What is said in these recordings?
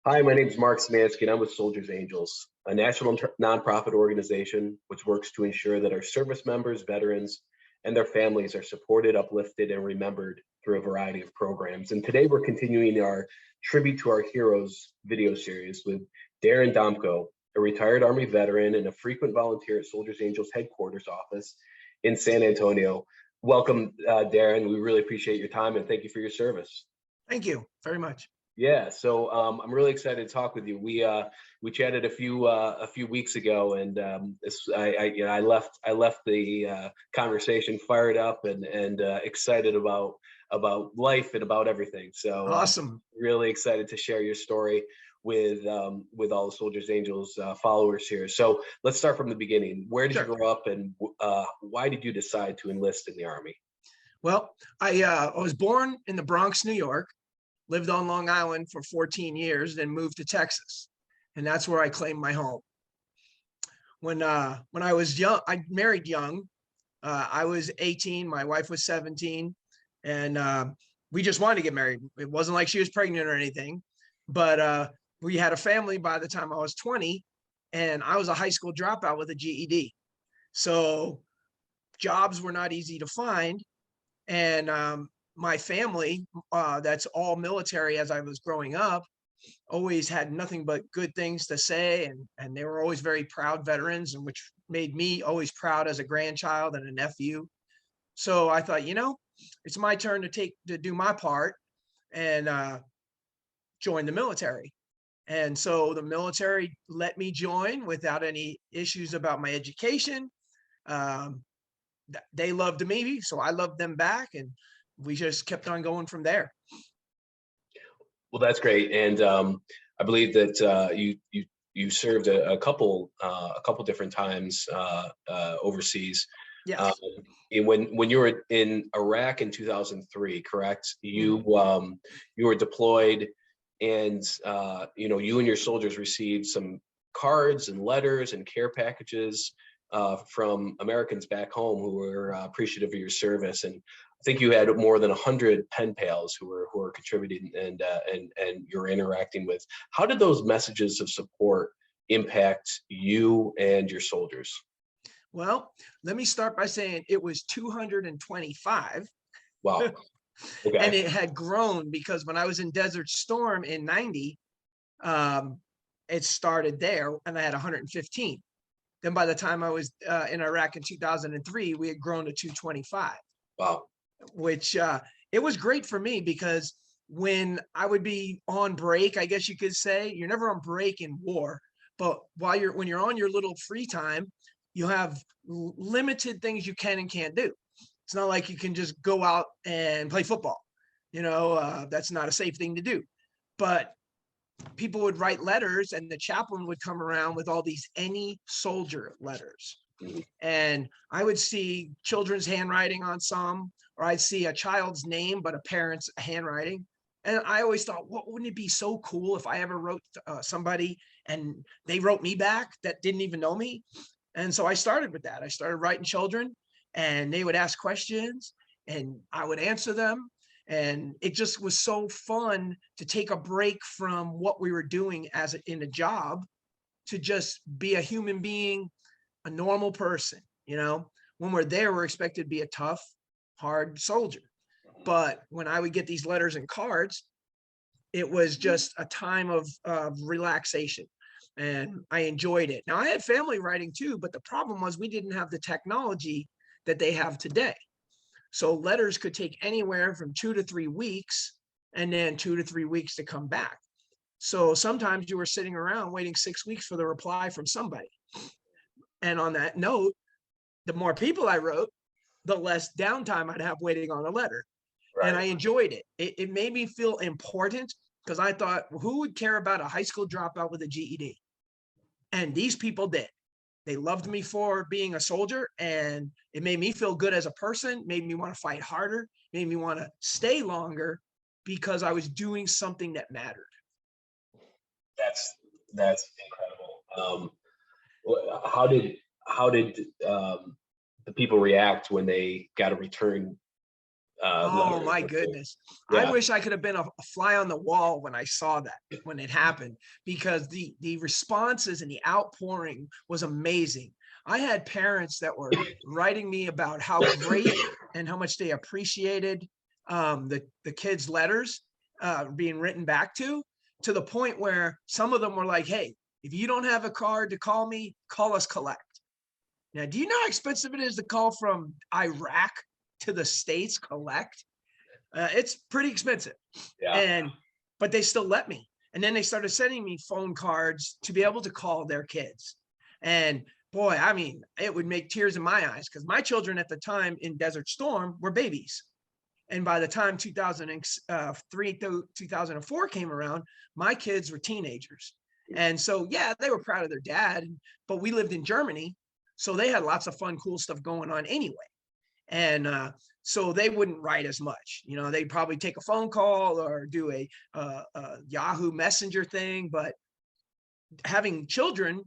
Hi, my name is Mark Smansky, and I'm with Soldiers Angels, a national nonprofit organization which works to ensure that our service members, veterans, and their families are supported, uplifted, and remembered through a variety of programs. And today we're continuing our Tribute to Our Heroes video series with Darrin Domko, a retired Army veteran and a frequent volunteer at Soldiers Angels headquarters office in San Antonio. Welcome, Darrin. We really appreciate your time and thank you for your service. Thank you very much. Yeah, so I'm really excited to talk with you. We chatted a few weeks ago, and I left the conversation fired up and excited about life and about everything. So Awesome. really excited to share your story with all the Soldiers Angels followers here. So let's start from the beginning. Where did you grow up, and why did you decide to enlist in the Army? Well, I was born in the Bronx, New York. Lived on Long Island for 14 years, then moved to Texas. And that's where I claimed my home. When I was young, I married young. I was 18, my wife was 17, and we just wanted to get married. It wasn't like she was pregnant or anything, but we had a family by the time I was 20, and I was a high school dropout with a GED. So jobs were not easy to find. And my family, that's all military as I was growing up, always had nothing but good things to say. And they were always very proud veterans, and which made me always proud as a grandchild and a nephew. So I thought, it's my turn to do my part and join the military. And so the military let me join without any issues about my education. They loved me, so I loved them back, and we just kept on going from there. Well, that's great, and I believe that you served a couple different times overseas. Yes. And when you were in Iraq in 2003, correct? You were deployed, and you and your soldiers received some cards and letters and care packages from Americans back home who were appreciative of your service. And I think you had more than 100 pen pals who were contributing and you're interacting with. How did those messages of support impact you and your soldiers? Well, let me start by saying it was 225. Wow. Okay. And it had grown because when I was in Desert Storm in 90, it started there and I had 115. Then by the time I was in Iraq in 2003, we had grown to 225. Wow. Which it was great for me because when I would be on break, I guess you could say, you're never on break in war, but when you're on your little free time, you have limited things you can and can't do. It's not like you can just go out and play football. That's not a safe thing to do. But people would write letters, and the chaplain would come around with all these any soldier letters. And I would see children's handwriting on some, or I'd see a child's name, but a parent's handwriting. And I always thought, wouldn't it be so cool if I ever wrote somebody and they wrote me back that didn't even know me? And so I started with that. I started writing children, and they would ask questions and I would answer them. And it just was so fun to take a break from what we were doing in a job to just be a human being, a normal person. When we're there, we're expected to be a tough, hard soldier. But when I would get these letters and cards, it was just a time of relaxation, and I enjoyed it. Now I had family writing too, but the problem was we didn't have the technology that they have today. So letters could take anywhere from 2 to 3 weeks, and then 2 to 3 weeks to come back. So sometimes you were sitting around waiting 6 weeks for the reply from somebody. And on that note, the more people I wrote, the less downtime I'd have waiting on a letter. Right. And I enjoyed it. It made me feel important because I thought, who would care about a high school dropout with a GED? And these people did. They loved me for being a soldier, and it made me feel good as a person, made me want to fight harder, made me want to stay longer because I was doing something that mattered. That's incredible. How did the people react when they got a return Oh letter. my goodness. I Yeah. wish I could have been a fly on the wall when I saw that, when it happened, because the responses and the outpouring was amazing. I had parents that were writing me about how great and how much they appreciated the kids' letters being written back to the point where some of them were like, hey, if you don't have a card to call me, call us collect. Now, do you know how expensive it is to call from Iraq to the States collect? It's pretty expensive. Yeah. And but they still let me. And then they started sending me phone cards to be able to call their kids. And boy, I mean, it would make tears in my eyes because my children at the time in Desert Storm were babies. And by the time 2003 to 2004 came around, my kids were teenagers. And so, yeah, they were proud of their dad, but we lived in Germany. So they had lots of fun, cool stuff going on anyway. And so they wouldn't write as much. You know, they'd probably take a phone call or do a Yahoo Messenger thing. But having children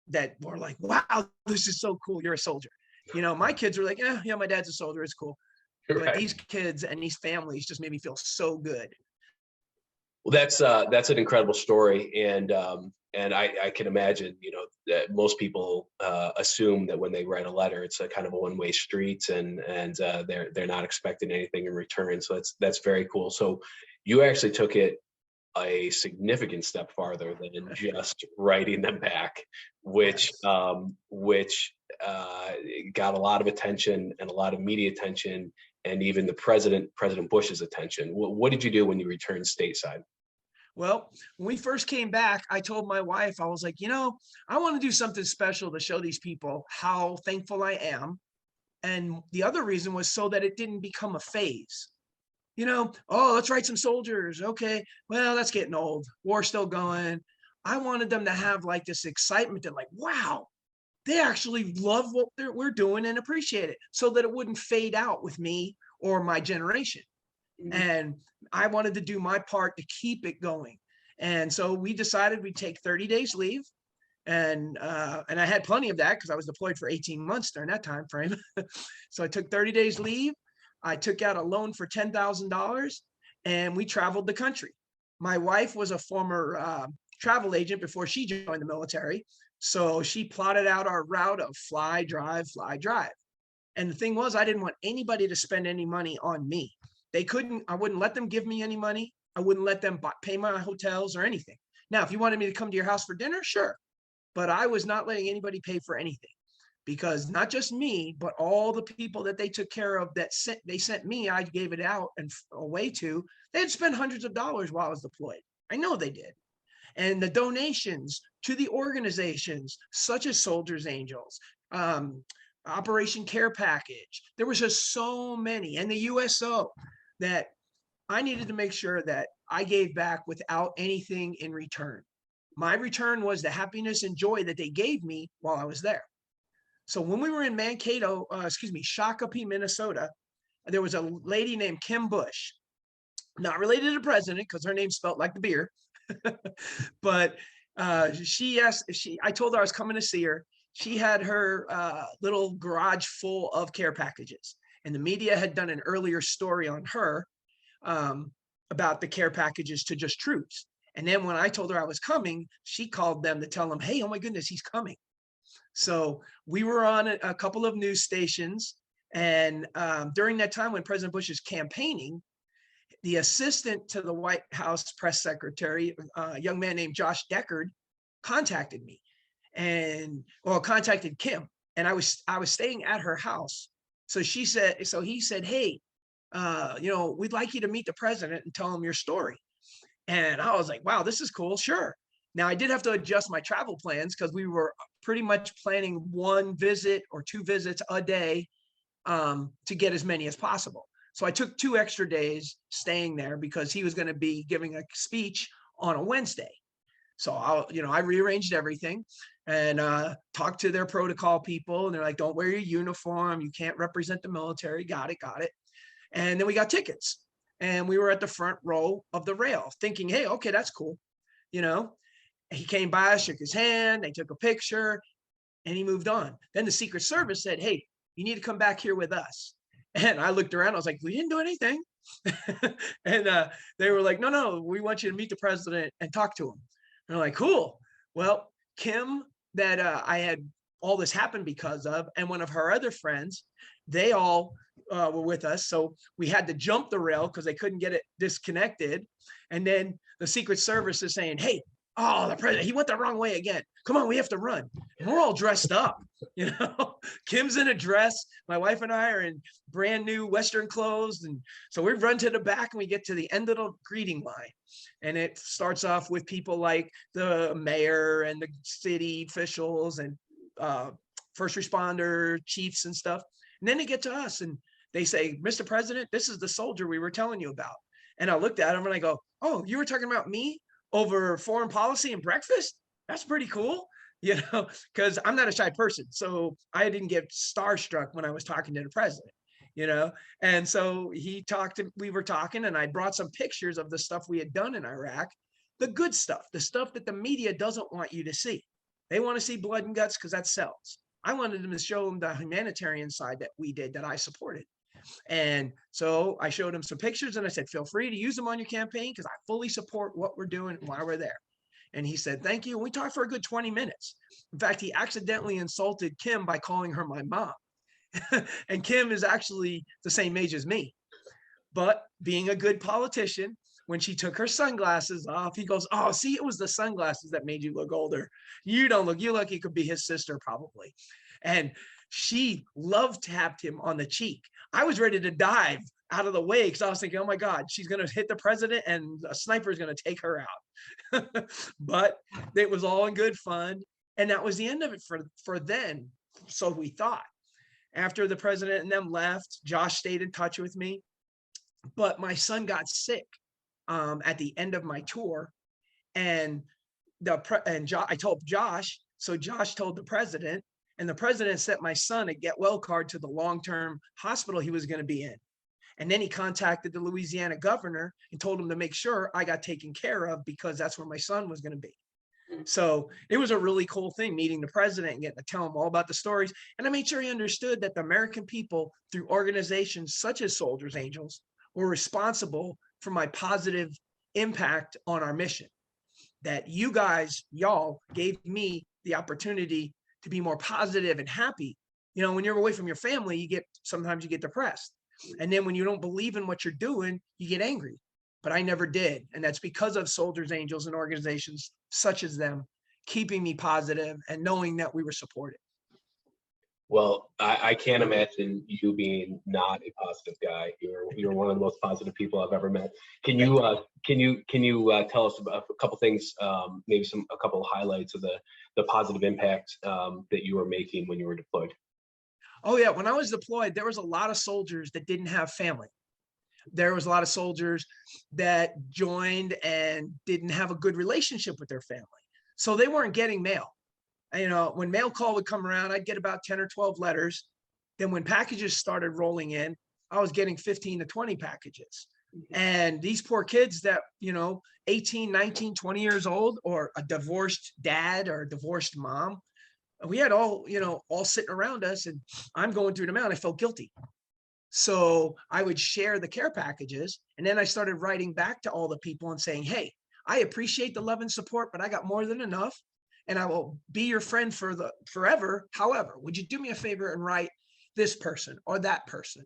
that were like, wow, this is so cool. You're a soldier. You know, my kids were like, yeah, my dad's a soldier. It's cool. But Right. these kids and these families just made me feel so good. Well, that's an incredible story, and I can imagine, you know, that most people assume that when they write a letter, it's a kind of a one-way street, and they're not expecting anything in return. So that's very cool. So you actually took it a significant step farther than just writing them back, which Yes. got a lot of attention and a lot of media attention, and even the President Bush's attention. What did you do when you returned stateside? Well, when we first came back, I told my wife, I was like, you know, I want to do something special to show these people how thankful I am. And the other reason was so that it didn't become a phase. You know, oh, let's write some soldiers. Okay, well, that's getting old. War's still going. I wanted them to have like this excitement that, like, wow, they actually love what we're doing and appreciate it, so that it wouldn't fade out with me or my generation. And I wanted to do my part to keep it going. And so we decided we'd take 30 days leave. And I had plenty of that because I was deployed for 18 months during that time frame. So I took 30 days leave. I took out a loan for $10,000 and we traveled the country. My wife was a former travel agent before she joined the military. So she plotted out our route of fly, drive, fly, drive. And the thing was, I didn't want anybody to spend any money on me. They couldn't, I wouldn't let them give me any money. I wouldn't let them pay my hotels or anything. Now, if you wanted me to come to your house for dinner, sure. But I was not letting anybody pay for anything, because not just me, but all the people that they took care of that they sent me, I gave it out and away to, they had spent hundreds of dollars while I was deployed. I know they did. And the donations to the organizations such as Soldiers Angels, Operation Care Package, there was just so many, and the USO, that I needed to make sure that I gave back without anything in return. My return was the happiness and joy that they gave me while I was there. So when we were in Mankato, Shakopee, Minnesota, there was a lady named Kim Bush, not related to the president because her name spelled like the beer, but I told her I was coming to see her. She had her little garage full of care packages, and the media had done an earlier story on her about the care packages to just troops. And then when I told her I was coming, she called them to tell them, hey, oh my goodness, he's coming. So we were on a couple of news stations. And during that time when President Bush is campaigning, the assistant to the White House press secretary, a young man named Josh Deckard, contacted me contacted Kim. And I was staying at her house. So he said, hey, we'd like you to meet the president and tell him your story. And I was like, wow, this is cool. Sure. Now I did have to adjust my travel plans because we were pretty much planning one visit or two visits a day to get as many as possible. So I took 2 extra days staying there because he was going to be giving a speech on a Wednesday. So I rearranged everything and talked to their protocol people. And they're like, don't wear your uniform. You can't represent the military. Got it. And then we got tickets. And we were at the front row of the rail thinking, hey, okay, that's cool. He came by, shook his hand, they took a picture, and he moved on. Then the Secret Service said, hey, you need to come back here with us. And I looked around, I was like, we didn't do anything. And they were like, no, no, we want you to meet the president and talk to him. And I'm like, cool. Well, Kim, that I had all this happen because of, and one of her other friends, they all were with us. So we had to jump the rail because they couldn't get it disconnected. And then the Secret Service is saying, hey, oh, the president, he went the wrong way again. Come on, we have to run. And we're all dressed up, you know. Kim's in a dress. My wife and I are in brand new Western clothes. And so we run to the back and we get to the end of the greeting line. And it starts off with people like the mayor and the city officials and first responder chiefs and stuff. And then they get to us and they say, Mr. President, this is the soldier we were telling you about. And I looked at him and I go, oh, you were talking about me over foreign policy and breakfast? That's pretty cool, you know, because I'm not a shy person. So I didn't get starstruck when I was talking to the president, you know. And so we were talking, and I brought some pictures of the stuff we had done in Iraq, the good stuff, the stuff that the media doesn't want you to see. They want to see blood and guts because that sells. I wanted them to show them the humanitarian side that we did, that I supported. And so I showed him some pictures and I said, feel free to use them on your campaign because I fully support what we're doing and why we're there. And he said, thank you. And we talked for a good 20 minutes. In fact, he accidentally insulted Kim by calling her my mom. And Kim is actually the same age as me. But being a good politician, when she took her sunglasses off, he goes, oh, see, it was the sunglasses that made you look older. You don't look, you look, you could be his sister probably. And she love tapped him on the cheek. I was ready to dive out of the way because I was thinking, oh my God, she's going to hit the president and a sniper is going to take her out. But it was all in good fun. And that was the end of it for then. So we thought. After the president and them left, Josh stayed in touch with me. But my son got sick at the end of my tour. And I told Josh, so Josh told the president, and the president sent my son a get well card to the long-term hospital he was going to be in. And then he contacted the Louisiana governor and told him to make sure I got taken care of because that's where my son was going to be. So it was a really cool thing meeting the president and getting to tell him all about the stories. And I made sure he understood that the American people, through organizations such as Soldiers Angels, were responsible for my positive impact on our mission. That you guys, y'all, gave me the opportunity to be more positive and happy. You know, when you're away from your family, sometimes you get depressed. And then when you don't believe in what you're doing, you get angry. But I never did. And that's because of Soldiers Angels and organizations such as them keeping me positive and knowing that we were supported. Well, I can't imagine you being not a positive guy. You're one of the most positive people I've ever met. Can you tell us about a couple things, maybe a couple of highlights of the positive impact that you were making when you were deployed? Oh yeah, when I was deployed, there was a lot of soldiers that didn't have family. There was a lot of soldiers that joined and didn't have a good relationship with their family. So they weren't getting mail. You know, when mail call would come around, I'd get about 10 or 12 letters. Then when packages started rolling in, I was getting 15 to 20 packages. And these poor kids that, 18, 19, 20 years old, or a divorced dad or a divorced mom, we had all sitting around us, and I'm going through the mail and I felt guilty. So I would share the care packages. And then I started writing back to all the people and saying, hey, I appreciate the love and support, but I got more than enough. And I will be your friend forever. However, would you do me a favor and write this person or that person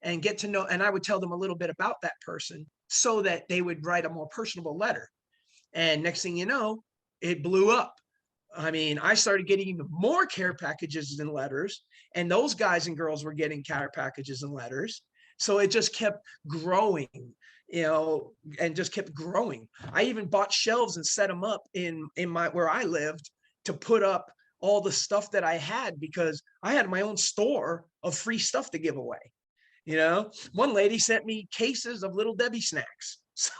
and get to know? And I would tell them a little bit about that person so that they would write a more personable letter. And next thing you know, it blew up. I mean, I started getting even more care packages and letters, and those guys and girls were getting care packages and letters. So it just kept growing, and just kept growing. I even bought shelves and set them up in where I lived to put up all the stuff that I had, because I had my own store of free stuff to give away. One lady sent me cases of Little Debbie snacks. So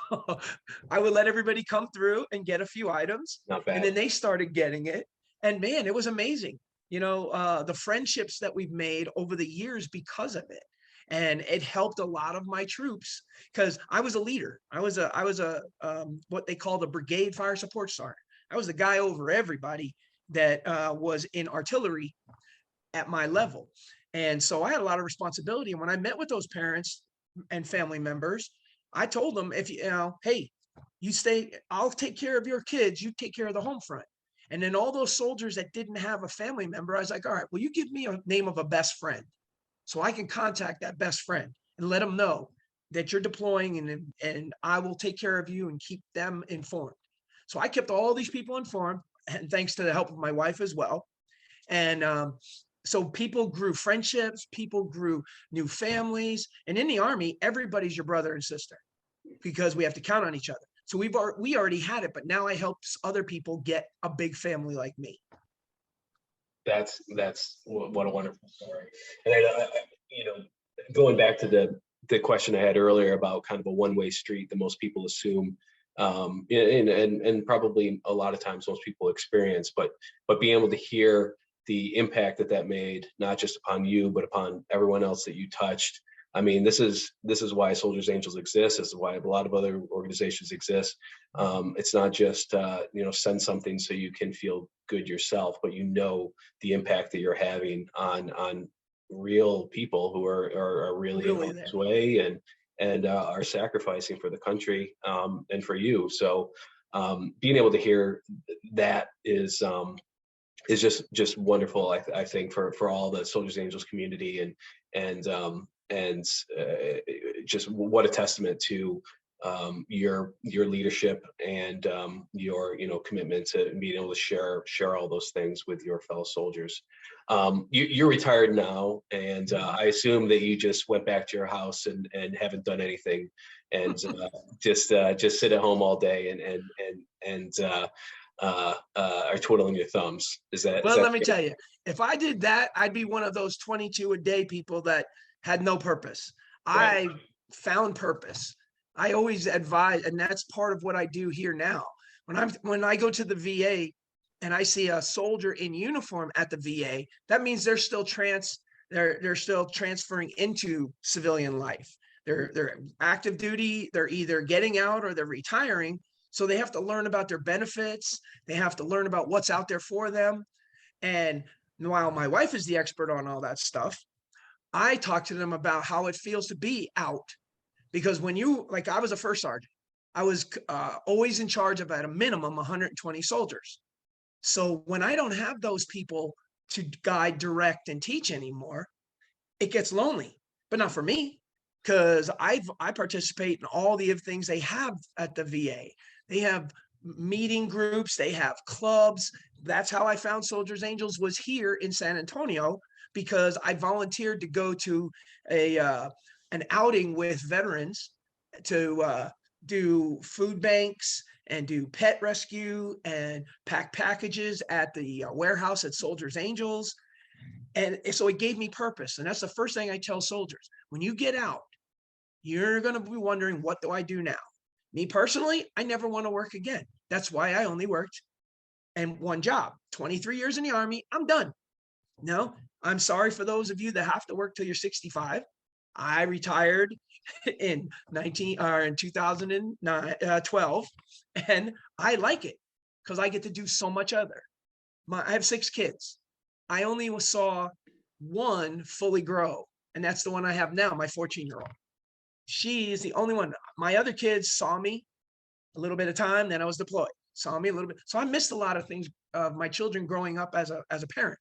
I would let everybody come through and get a few items. Not bad. And then they started getting it. And man, it was amazing. The friendships that we've made over the years because of it. And it helped a lot of my troops because I was a leader. I was a what they call the brigade fire support sergeant. I was the guy over everybody that was in artillery at my level. And so I had a lot of responsibility. And when I met with those parents and family members, I told them, if you know, hey, you stay, I'll take care of your kids, you take care of the home front. And then all those soldiers that didn't have a family member, I was like, all right, well, you give me a name of a best friend so I can contact that best friend and let them know that you're deploying, and I will take care of you and keep them informed. So I kept all these people informed, and thanks to the help of my wife as well. And so people grew friendships, people grew new families. And in the Army, everybody's your brother and sister because we have to count on each other. So we already had it, but now I help other people get a big family like me. That's what a wonderful story. And you know, going back to the question I had earlier about kind of a one-way street that most people assume, and probably a lot of times most people experience, but being able to hear the impact that made, not just upon you, but upon everyone else that you touched. I mean, this is why Soldiers Angels exists. This is why a lot of other organizations exist. It's not just send something so you can feel good yourself, but the impact that you're having on real people who are really in harm's way and are sacrificing for the country and for you. So being able to hear that is just wonderful. I think for all the Soldiers Angels community and just what a testament to your leadership and your commitment to being able to share all those things with your fellow soldiers. You're retired now, and I assume that you just went back to your house and haven't done anything, and just sit at home all day and are twiddling your thumbs. Well, let me tell you, if I did that, I'd be one of those 22 a day people that had no purpose. Right. I found purpose. I always advise, and that's part of what I do here now. When I go to the VA and I see a soldier in uniform at the VA, that means they're still transferring into civilian life. They're active duty, they're either getting out or they're retiring. So they have to learn about their benefits. They have to learn about what's out there for them. And while my wife is the expert on all that stuff, I talk to them about how it feels to be out. Because I was a first sergeant, I was always in charge of at a minimum 120 soldiers. So when I don't have those people to guide, direct, and teach anymore, it gets lonely, but not for me, because I participate in all the things they have at the VA. They have meeting groups, they have clubs. That's how I found Soldiers Angels was here in San Antonio, because I volunteered to go to an outing with veterans to do food banks and do pet rescue and pack packages at the warehouse at Soldiers Angels. And so it gave me purpose. And that's the first thing I tell soldiers. When you get out, you're going to be wondering, what do I do now? Me personally, I never want to work again. That's why I only worked and one job. 23 years in the Army, I'm done. No, I'm sorry for those of you that have to work till you're 65. I retired in 2012, and I like it because I get to do so much other. I have 6 kids. I only saw one fully grow, and that's the one I have now, my 14-year-old. She is the only one. My other kids saw me a little bit of time, then I was deployed. Saw me a little bit. So I missed a lot of things of my children growing up as a parent.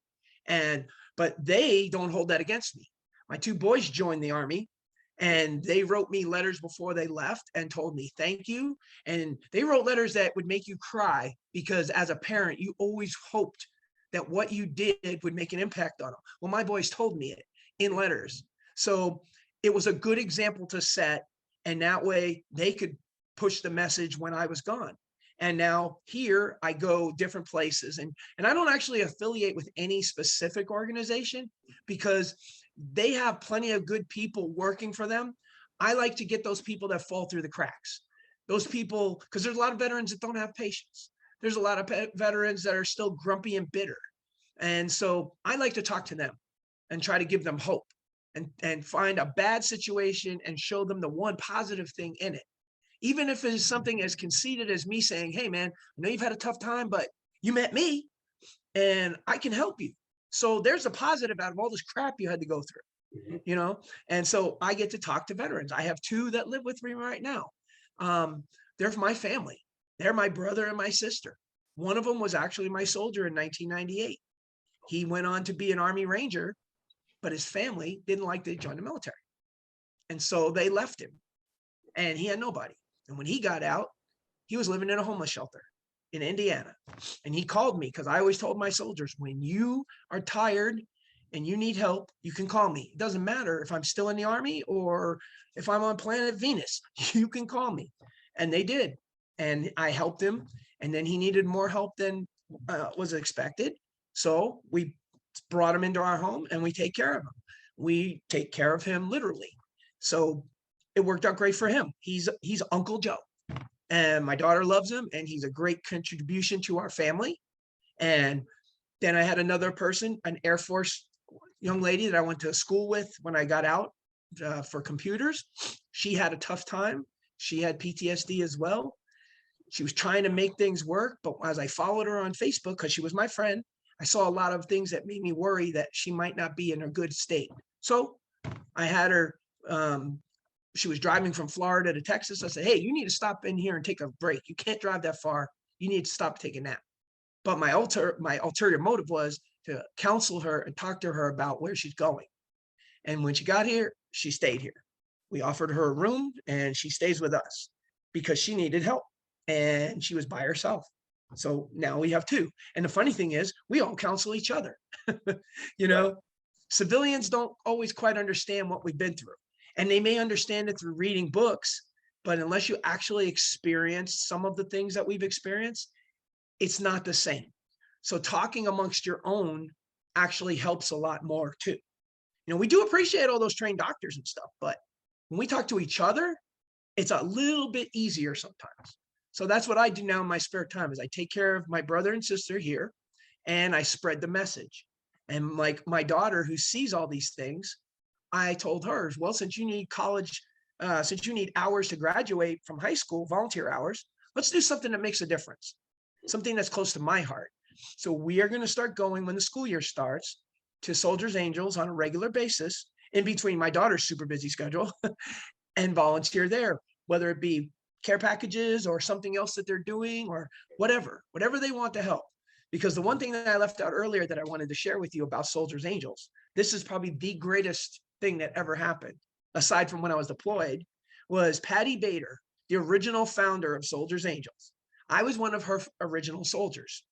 But they don't hold that against me. My 2 boys joined the Army, and they wrote me letters before they left and told me thank you. And they wrote letters that would make you cry, because as a parent, you always hoped that what you did would make an impact on them. Well, my boys told me it in letters. So it was a good example to set, and that way they could push the message when I was gone. And now here I go different places, and I don't actually affiliate with any specific organization, because they have plenty of good people working for them. I like to get those people that fall through the cracks. Those people, because there's a lot of veterans that don't have patience. There's a lot of veterans that are still grumpy and bitter. And so I like to talk to them and try to give them hope, and find a bad situation and show them the one positive thing in it. Even if it's something as conceited as me saying, hey man, I know you've had a tough time, but you met me and I can help you. So there's a positive out of all this crap you had to go through, Mhm. you know? And so I get to talk to veterans. I have two that live with me right now. They're my family. They're my brother and my sister. One of them was actually my soldier in 1998. He went on to be an Army Ranger, but his family didn't like to join the military. And so they left him and he had nobody. And when he got out, he was living in a homeless shelter in Indiana. And he called me because I always told my soldiers, when you are tired and you need help, you can call me. It doesn't matter if I'm still in the Army or if I'm on planet Venus, you can call me. And they did. And I helped him. And then he needed more help than was expected. So we brought him into our home and we take care of him. We take care of him literally. So it worked out great for him. He's Uncle Joe. And my daughter loves him and he's a great contribution to our family. And then I had another person, an Air Force young lady that I went to school with when I got out for computers. She had a tough time. She had PTSD as well. She was trying to make things work, but as I followed her on Facebook, because she was my friend, I saw a lot of things that made me worry that she might not be in a good state. So I had her, she was driving from Florida to Texas. I said, hey, you need to stop in here and take a break. You can't drive that far. You need to stop taking a nap. But my ulterior motive was to counsel her and talk to her about where she's going. And when she got here, she stayed here. We offered her a room and she stays with us because she needed help and she was by herself. So now we have two. And the funny thing is, we all counsel each other. You know, civilians don't always quite understand what we've been through. And they may understand it through reading books, but unless you actually experience some of the things that we've experienced, it's not the same. So talking amongst your own actually helps a lot more too. You know, we do appreciate all those trained doctors and stuff, but when we talk to each other, it's a little bit easier sometimes. So that's what I do now in my spare time is I take care of my brother and sister here and I spread the message. And like my daughter who sees all these things, I told her, well, since you need college, since you need hours to graduate from high school, volunteer hours, let's do something that makes a difference, something that's close to my heart. So we are going to start going when the school year starts to Soldiers Angels on a regular basis in between my daughter's super busy schedule and volunteer there, whether it be care packages or something else that they're doing or whatever they want to help. Because the one thing that I left out earlier that I wanted to share with you about Soldiers Angels, this is probably the greatest thing that ever happened, aside from when I was deployed, was Patty Bader, the original founder of Soldiers Angels. I was one of her original soldiers.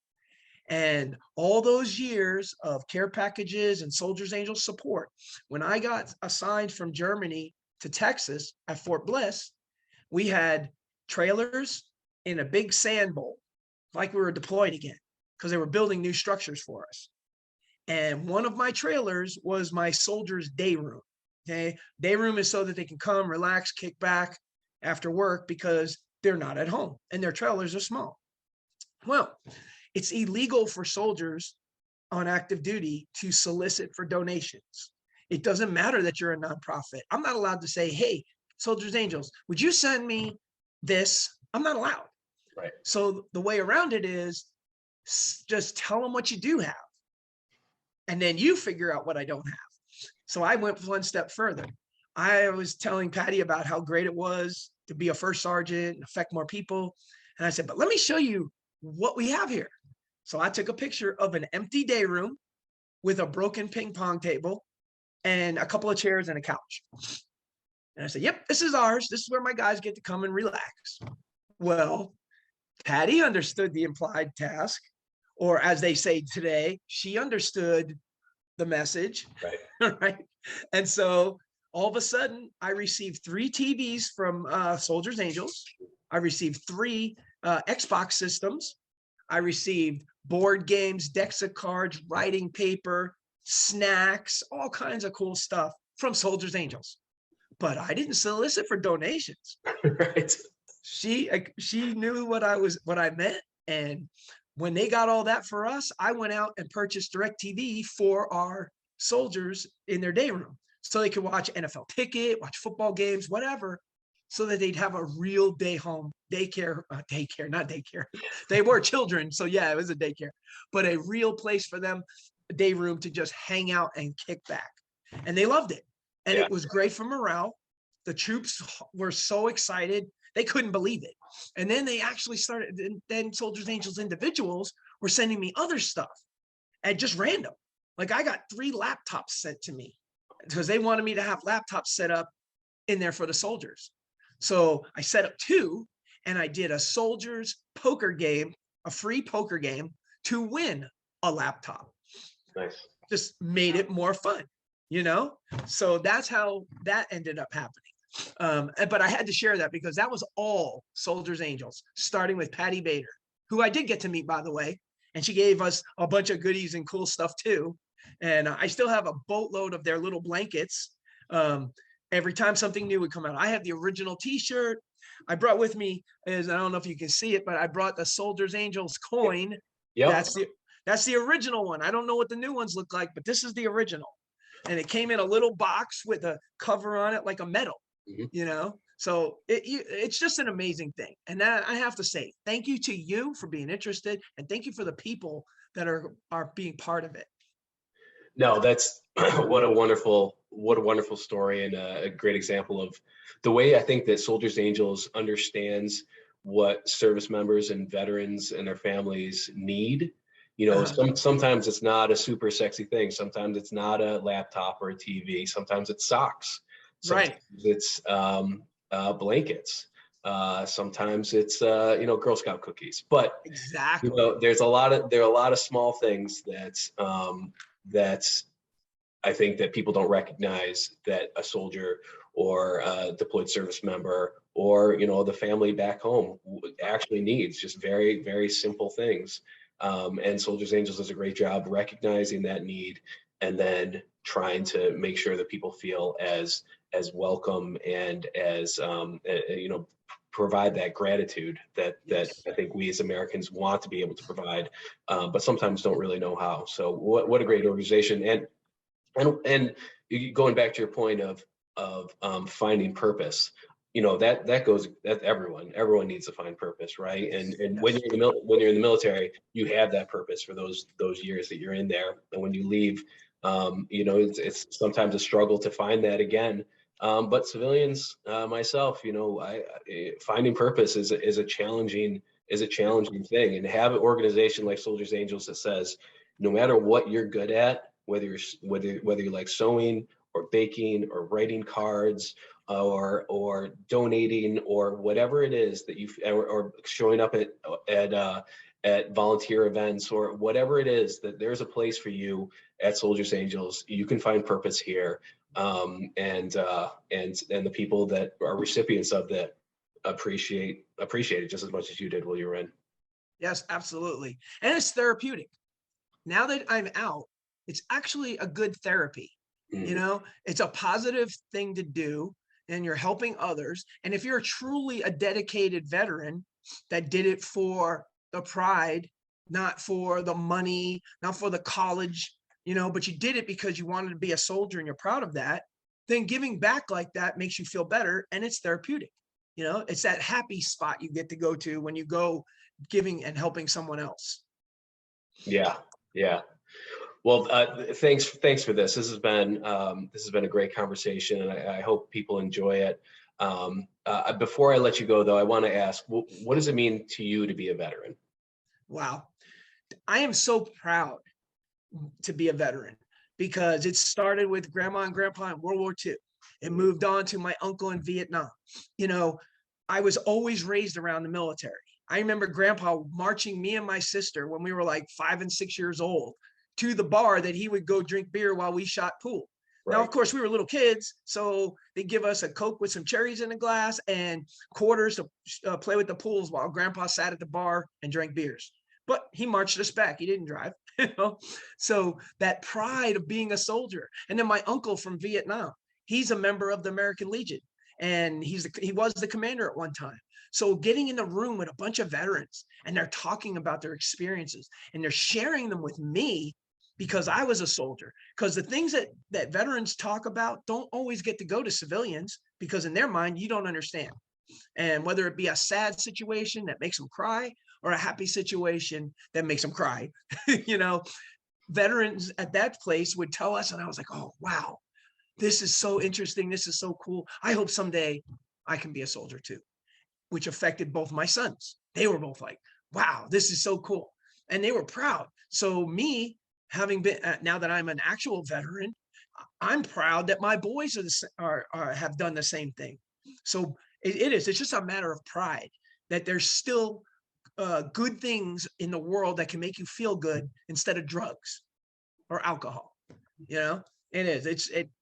And all those years of care packages and Soldiers Angels support, when I got assigned from Germany to Texas at Fort Bliss, we had trailers in a big sand bowl, like we were deployed again, because they were building new structures for us. And one of my trailers was my soldiers' day room. Okay. Day room is so that they can come, relax, kick back after work because they're not at home and their trailers are small. Well, it's illegal for soldiers on active duty to solicit for donations. It doesn't matter that you're a nonprofit. I'm not allowed to say, hey, Soldiers Angels, would you send me this? I'm not allowed. Right. So the way around it is just tell them what you do have. And then you figure out what I don't have. So I went one step further. I was telling Patty about how great it was to be a first sergeant and affect more people. And I said, but let me show you what we have here. So I took a picture of an empty day room with a broken ping pong table and a couple of chairs and a couch. And I said, yep, this is ours. This is where my guys get to come and relax. Well, Patty understood the implied task, or as they say today, she understood the message. Right. Right. And so all of a sudden, I received 3 TVs from Soldiers Angels. I received 3 Xbox systems. I received board games, decks of cards, writing paper, snacks, all kinds of cool stuff from Soldiers Angels. But I didn't solicit for donations. Right. She knew what I meant. And when they got all that for us, I went out and purchased DirecTV for our soldiers in their day room so they could watch NFL Ticket, watch football games, whatever, so that they'd have a real day home daycare, not daycare. They were children. So yeah, it was a daycare, but a real place for them day room to just hang out and kick back. And they loved it. And Yeah. it was great for morale. The troops were so excited. They couldn't believe it. And then they actually started, then Soldiers Angels individuals were sending me other stuff at just random. Like I got 3 laptops sent to me because they wanted me to have laptops set up in there for the soldiers. So I set up 2 and I did a soldiers poker game, a free poker game to win a laptop. Nice. Just made it more fun, you know? So that's how that ended up happening. But I had to share that because that was all Soldiers Angels, starting with Patty Bader, who I did get to meet, by the way. And she gave us a bunch of goodies and cool stuff too. And I still have a boatload of their little blankets. Every time something new would come out, I have the original t-shirt. I brought with me, is I don't know if you can see it, but I brought the Soldiers Angels coin. Yeah. That's the original one. I don't know what the new ones look like, but this is the original. And it came in a little box with a cover on it, like a medal, you know? So it's just an amazing thing. And that I have to say, thank you to you for being interested. And thank you for the people that are being part of it. No, that's what a wonderful story, and a great example of the way I think that Soldiers Angels understands what service members and veterans and their families need. You know, sometimes it's not a super sexy thing. Sometimes it's not a laptop or a TV. Sometimes it's socks. Sometimes it's blankets. Sometimes it's Girl Scout cookies. But exactly, there are a lot of small things that's I think that people don't recognize that a soldier or a deployed service member or the family back home actually needs, just very, very simple things. And Soldiers Angels does a great job recognizing that need and then trying to make sure that people feel as welcome and as provide that gratitude that I think we as Americans want to be able to provide, but sometimes don't really know how. So what a great organization. And going back to your point of finding purpose, that everyone needs to find purpose, right? And when you're in the military, you have that purpose for those years that you're in there, and when you leave, it's sometimes a struggle to find that again. But civilians, myself, finding purpose is a challenging thing, and to have an organization like Soldiers Angels that says, no matter what you're good at, whether you like sewing or baking or writing cards or donating or whatever it is that or showing up at volunteer events or whatever it is, that there's a place for you at Soldiers Angels. You can find purpose here, and the people that are recipients of that appreciate it just as much as you did while you were in. Yes, absolutely. And it's therapeutic. Now that I'm out, it's actually a good therapy. It's a positive thing to do, and you're helping others. And if you're truly a dedicated veteran that did it for the pride, not for the money, not for the college, but you did it because you wanted to be a soldier and you're proud of that, then giving back like that makes you feel better, and it's therapeutic. It's that happy spot you get to go to when you go giving and helping someone else. Yeah. Well, thanks for this. This has been a great conversation, and I hope people enjoy it. Before I let you go, though, I want to ask, what does it mean to you to be a veteran? Wow, I am so proud to be a veteran because it started with Grandma and Grandpa in World War II. It moved on to my uncle in Vietnam. I was always raised around the military. I remember Grandpa marching me and my sister when we were like 5 and 6 years old to the bar that he would go drink beer while we shot pool. Right. Now, of course, we were little kids, so they give us a Coke with some cherries in a glass and quarters to play with the pools while Grandpa sat at the bar and drank beers. But he marched us back. He didn't drive. So that pride of being a soldier. And then my uncle from Vietnam, he's a member of the American Legion, and he was the commander at one time. So getting in the room with a bunch of veterans and they're talking about their experiences and they're sharing them with me because I was a soldier, because the things that veterans talk about don't always get to go to civilians because in their mind, you don't understand. And whether it be a sad situation that makes them cry or a happy situation that makes them cry, veterans at that place would tell us, and I was like, oh, wow, this is so interesting. This is so cool. I hope someday I can be a soldier too, which affected both my sons. They were both like, wow, this is so cool. And they were proud. So me having been, now that I'm an actual veteran, I'm proud that my boys have done the same thing. So it's just a matter of pride that there's still good things in the world that can make you feel good instead of drugs or alcohol. You know,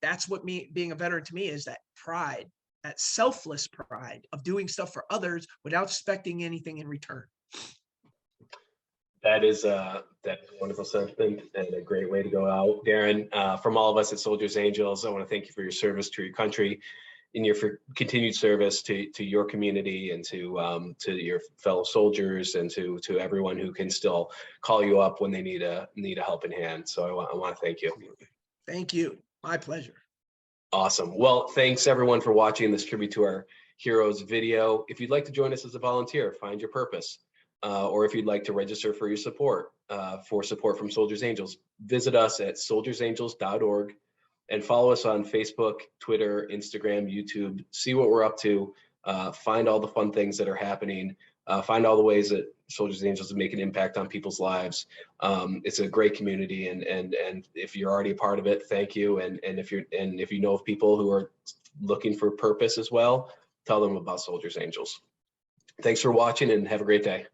that's what being a veteran to me is, that pride, that selfless pride of doing stuff for others without expecting anything in return. That is a wonderful sentiment and a great way to go out, Darrin. From all of us at Soldiers Angels, I want to thank you for your service to your country, and your continued service to your community, and to your fellow soldiers, and to everyone who can still call you up when they need a helping hand. So I want to thank you. Thank you. My pleasure. Awesome. Well, thanks everyone for watching this tribute to our heroes video. If you'd like to join us as a volunteer, find your purpose. Or if you'd like to register for your support, from Soldiers Angels, visit us at soldiersangels.org and follow us on Facebook, Twitter, Instagram, YouTube. See what we're up to. Find all the fun things that are happening. Find all the ways that Soldiers Angels make an impact on people's lives. It's a great community, and if you're already a part of it, thank you. And if you know of people who are looking for purpose as well, tell them about Soldiers Angels. Thanks for watching, and have a great day.